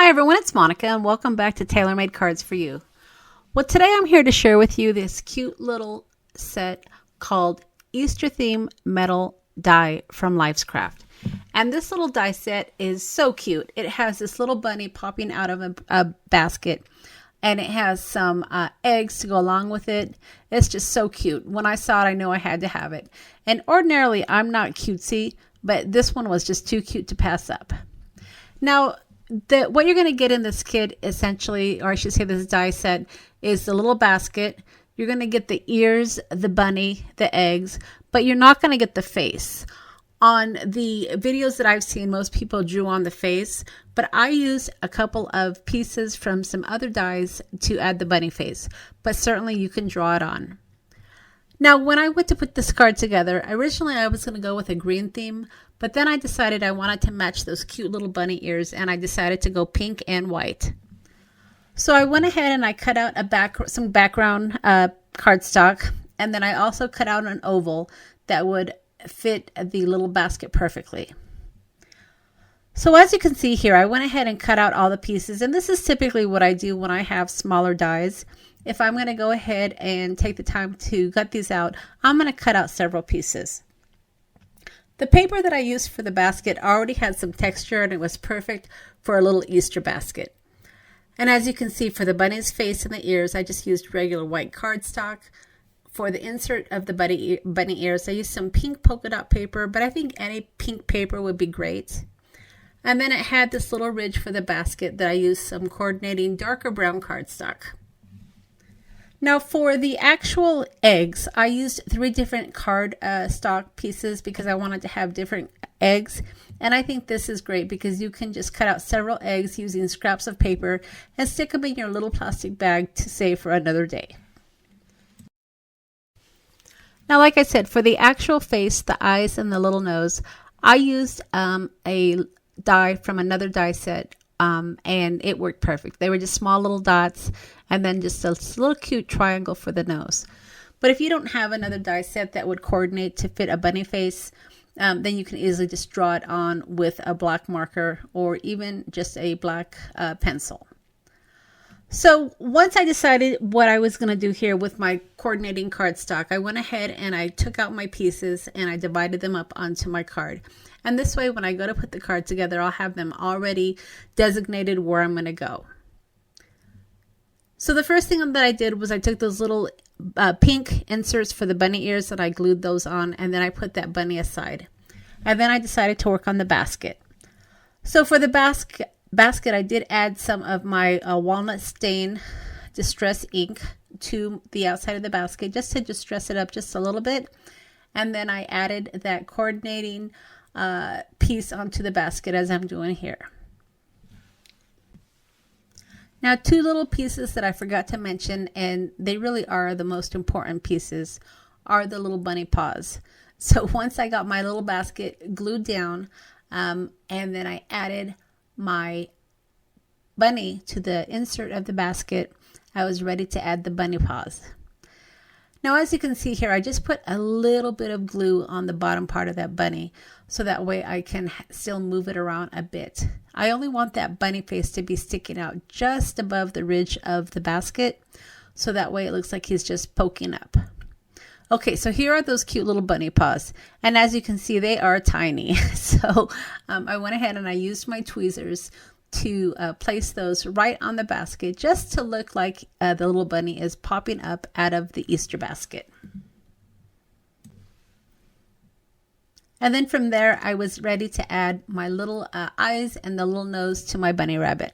Hi everyone, it's Monica and welcome back to Taylor-Made Cards for You. Well, today I'm here to share with you this cute little set called Easter Theme Metal Die from Life's Craft. And this little die set is so cute. It has this little bunny popping out of a basket, and it has some eggs to go along with it. It's just so cute. When I saw it, I knew I had to have it. And ordinarily, I'm not cutesy, but this one was just too cute to pass up. Now, what you're going to get in this kit, essentially, or I should say this die set, is the little basket. You're going to get the ears, the bunny, the eggs, but you're not going to get the face. On the videos that I've seen, most people drew on the face, but I used a couple of pieces from some other dies to add the bunny face, but certainly you can draw it on. Now, when I went to put this card together, originally I was going to go with a green theme, but then I decided I wanted to match those cute little bunny ears, and I decided to go pink and white. So I went ahead and I cut out some background cardstock, and then I also cut out an oval that would fit the little basket perfectly. So as you can see here, I went ahead and cut out all the pieces, and this is typically what I do when I have smaller dies. If I'm going to go ahead and take the time to cut these out, I'm going to cut out several pieces. The paper that I used for the basket already had some texture, and it was perfect for a little Easter basket. And as you can see, for the bunny's face and the ears, I just used regular white cardstock. For the insert of the bunny ears, I used some pink polka dot paper, but I think any pink paper would be great. And then it had this little ridge for the basket that I used some coordinating darker brown cardstock. Now for the actual eggs, I used 3 different card stock pieces because I wanted to have different eggs. And I think this is great because you can just cut out several eggs using scraps of paper and stick them in your little plastic bag to save for another day. Now, like I said, for the actual face, the eyes, and the little nose, I used a die from another die set. And it worked perfect. They were just small little dots and then just a little cute triangle for the nose. But if you don't have another die set that would coordinate to fit a bunny face, then you can easily just draw it on with a black marker or even just a black pencil. So once I decided what I was going to do here with my coordinating cardstock, I went ahead and I took out my pieces and I divided them up onto my card. And this way, when I go to put the card together, I'll have them already designated where I'm going to go. So the first thing that I did was I took those little pink inserts for the bunny ears that I glued those on, and then I put that bunny aside. And then I decided to work on the basket. So for the basket, I did add some of my walnut stain distress ink to the outside of the basket just to distress it up just a little bit. And then I added that coordinating piece onto the basket as I'm doing here. Now, 2 little pieces that I forgot to mention, and they really are the most important pieces, are the little bunny paws. So once I got my little basket glued down, and then I added my bunny to the insert of the basket, I was ready to add the bunny paws. Now, as you can see here, I just put a little bit of glue on the bottom part of that bunny, so that way I can still move it around a bit. I only want that bunny face to be sticking out just above the ridge of the basket, so that way it looks like he's just poking up. Okay, so here are those cute little bunny paws, and as you can see, they are tiny. So I went ahead and I used my tweezers to place those right on the basket just to look like the little bunny is popping up out of the Easter basket. And then from there, I was ready to add my little eyes and the little nose to my bunny rabbit.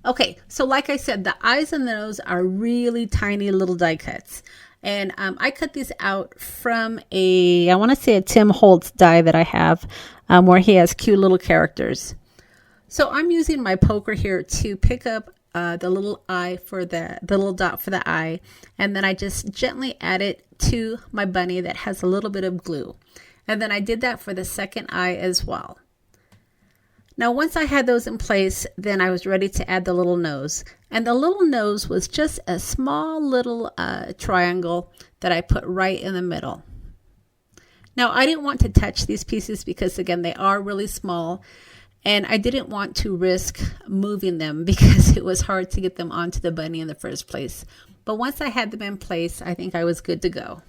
Okay, so like I said, the eyes and the nose are really tiny little die cuts. And I cut these out from I want to say a Tim Holtz die that I have where he has cute little characters. So I'm using my poker here to pick up the little eye for the little dot for the eye. And then I just gently add it to my bunny that has a little bit of glue. And then I did that for the second eye as well. Now, once I had those in place, then I was ready to add the little nose. And the little nose was just a small little triangle that I put right in the middle. Now, I didn't want to touch these pieces because, again, they are really small. And I didn't want to risk moving them because it was hard to get them onto the bunny in the first place. But once I had them in place, I think I was good to go.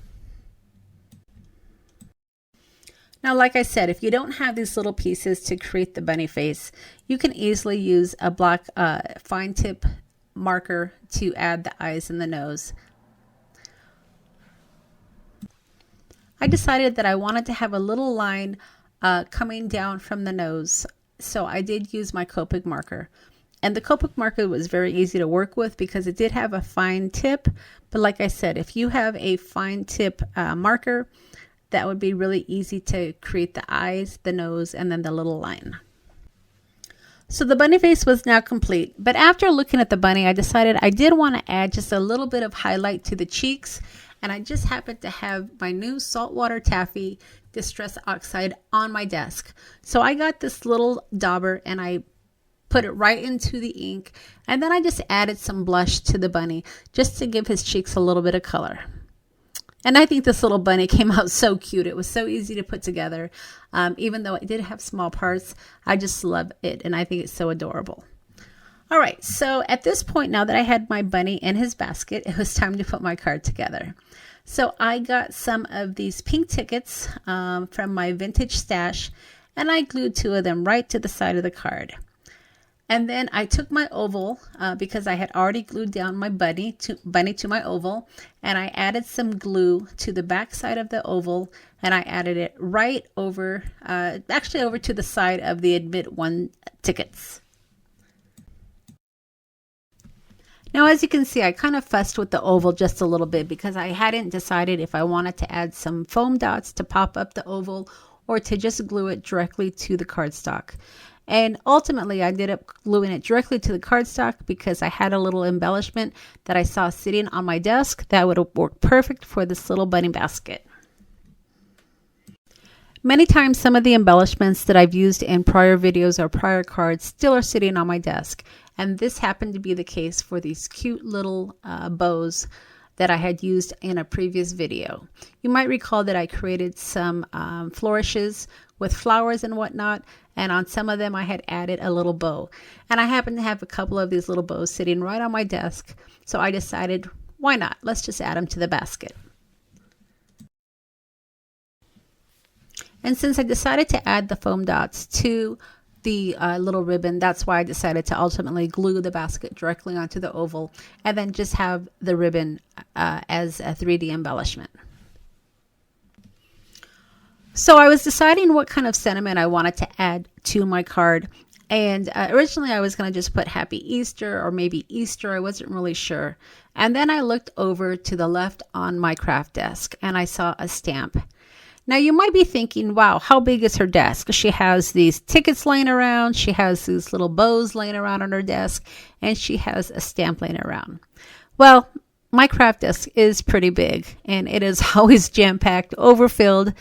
Now, like I said, if you don't have these little pieces to create the bunny face, you can easily use a black fine tip marker to add the eyes and the nose. I decided that I wanted to have a little line coming down from the nose, so I did use my Copic marker. And the Copic marker was very easy to work with because it did have a fine tip. But like I said, if you have a fine tip marker, that would be really easy to create the eyes, the nose, and then the little line. So the bunny face was now complete. But after looking at the bunny, I decided I did want to add just a little bit of highlight to the cheeks. And I just happened to have my new saltwater taffy Distress Oxide on my desk. So I got this little dauber and I put it right into the ink. And then I just added some blush to the bunny just to give his cheeks a little bit of color. And I think this little bunny came out so cute. It was so easy to put together. Even though it did have small parts, I just love it. And I think it's so adorable. All right, so at this point, now that I had my bunny in his basket, it was time to put my card together. So I got some of these pink tickets from my vintage stash, and I glued 2 of them right to the side of the card. And then I took my oval because I had already glued down my bunny to my oval, and I added some glue to the back side of the oval, and I added it right over, actually over to the side of the Admit One tickets. Now, as you can see, I kind of fussed with the oval just a little bit because I hadn't decided if I wanted to add some foam dots to pop up the oval or to just glue it directly to the cardstock. And ultimately, I ended up gluing it directly to the cardstock because I had a little embellishment that I saw sitting on my desk that would work perfect for this little bunny basket. Many times, some of the embellishments that I've used in prior videos or prior cards still are sitting on my desk. And this happened to be the case for these cute little bows that I had used in a previous video. You might recall that I created some flourishes with flowers and whatnot, and on some of them I had added a little bow. And I happen to have a couple of these little bows sitting right on my desk, so I decided, why not? Let's just add them to the basket. And since I decided to add the foam dots to the little ribbon, that's why I decided to ultimately glue the basket directly onto the oval and then just have the ribbon as a 3D embellishment. So I was deciding what kind of sentiment I wanted to add to my card. And originally I was going to just put Happy Easter or maybe Easter. I wasn't really sure. And then I looked over to the left on my craft desk and I saw a stamp. Now you might be thinking, wow, how big is her desk? She has these tickets laying around, she has these little bows laying around on her desk, and she has a stamp laying around. Well, my craft desk is pretty big, and it is always jam-packed, overfilled,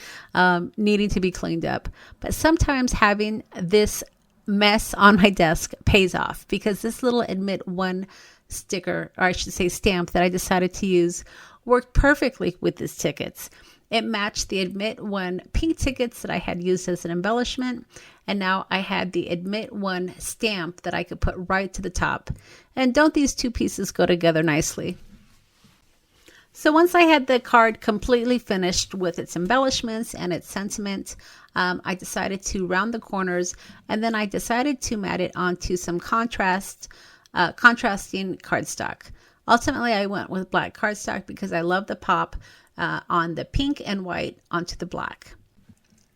needing to be cleaned up. But sometimes having this mess on my desk pays off because this little Admit One sticker, or I should say stamp, that I decided to use worked perfectly with these tickets. It matched the Admit One pink tickets that I had used as an embellishment. And now I had the Admit One stamp that I could put right to the top. And don't these two pieces go together nicely? So once I had the card completely finished with its embellishments and its sentiment, I decided to round the corners. And then I decided to mat it onto some contrasting cardstock. Ultimately, I went with black cardstock because I love the pop on the pink and white onto the black.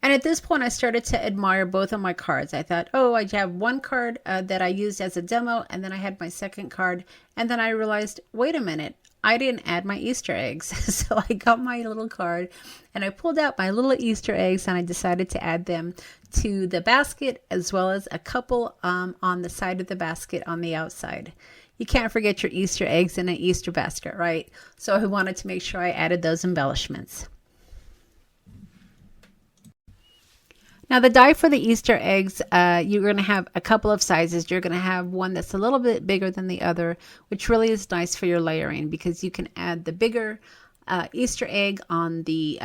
And at this point, I started to admire both of my cards. I thought, oh, I have one card that I used as a demo, and then I had my second card. And then I realized, wait a minute, I didn't add my Easter eggs. So I got my little card and I pulled out my little Easter eggs and I decided to add them to the basket as well as a couple on the side of the basket on the outside. You can't forget your Easter eggs in an Easter basket, right? So I wanted to make sure I added those embellishments. Now the die for the Easter eggs, you're going to have a couple of sizes. You're going to have one that's a little bit bigger than the other, which really is nice for your layering because you can add the bigger Easter egg on the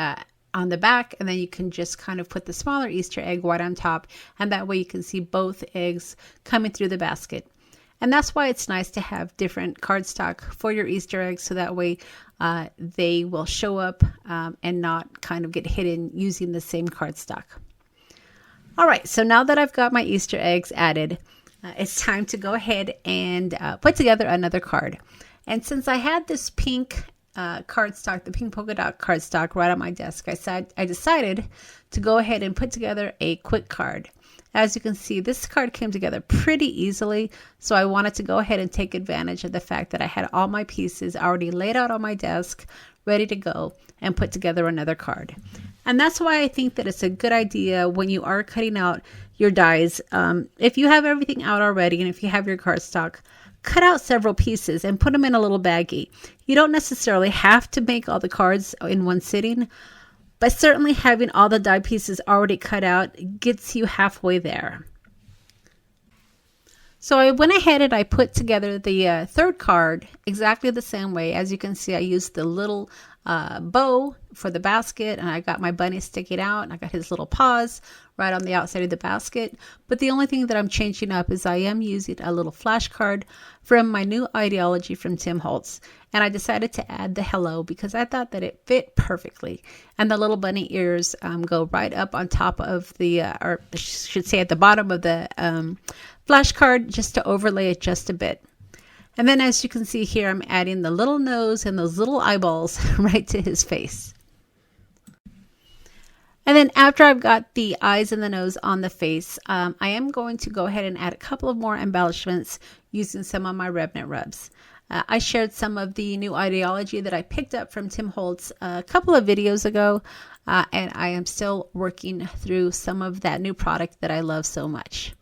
on the back, and then you can just kind of put the smaller Easter egg right on top, and that way you can see both eggs coming through the basket. And that's why it's nice to have different cardstock for your Easter eggs, so that way they will show up and not kind of get hidden using the same cardstock. All right, so now that I've got my Easter eggs added, it's time to go ahead and put together another card. And since I had this pink cardstock, the pink polka dot cardstock right on my desk, I decided to go ahead and put together a quick card. As you can see, this card came together pretty easily, so I wanted to go ahead and take advantage of the fact that I had all my pieces already laid out on my desk, ready to go, and put together another card. And that's why I think that it's a good idea when you are cutting out your dies. If you have everything out already, and if you have your cardstock, cut out several pieces and put them in a little baggie. You don't necessarily have to make all the cards in one sitting, but certainly having all the die pieces already cut out gets you halfway there. So I went ahead and I put together the third card exactly the same way. As you can see, I used the little bow for the basket, and I got my bunny sticking out, and I got his little paws right on the outside of the basket. But the only thing that I'm changing up is I am using a little flashcard from my new ideology from Tim Holtz, and I decided to add the hello because I thought that it fit perfectly. And the little bunny ears go right up on top of the, or I should say at the bottom of the flashcard, just to overlay it just a bit. And then as you can see here, I'm adding the little nose and those little eyeballs right to his face. And then after I've got the eyes and the nose on the face, I am going to go ahead and add a couple of more embellishments using some of my RevNet rubs. I shared some of the new ideology that I picked up from Tim Holtz a couple of videos ago, and I am still working through some of that new product that I love so much.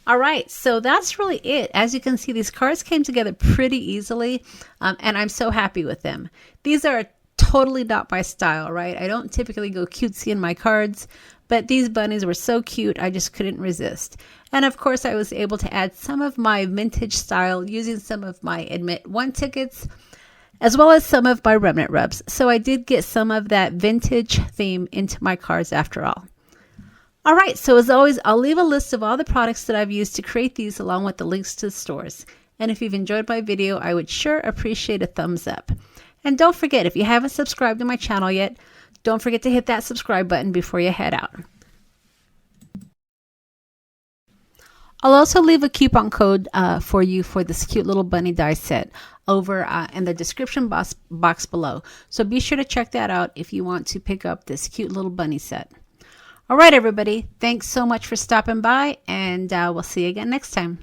All right, so that's really it. As you can see, these cards came together pretty easily, and I'm so happy with them. These are totally not my style, right? I don't typically go cutesy in my cards, but these bunnies were so cute, I just couldn't resist. And of course, I was able to add some of my vintage style using some of my Admit 1 tickets, as well as some of my RevNet rubs. So I did get some of that vintage theme into my cards after all. All right, so as always, I'll leave a list of all the products that I've used to create these along with the links to the stores. And if you've enjoyed my video, I would sure appreciate a thumbs up. And don't forget, if you haven't subscribed to my channel yet, don't forget to hit that subscribe button before you head out. I'll also leave a coupon code for you for this cute little bunny die set over in the description box below. So be sure to check that out if you want to pick up this cute little bunny set. All right, everybody. Thanks so much for stopping by, and we'll see you again next time.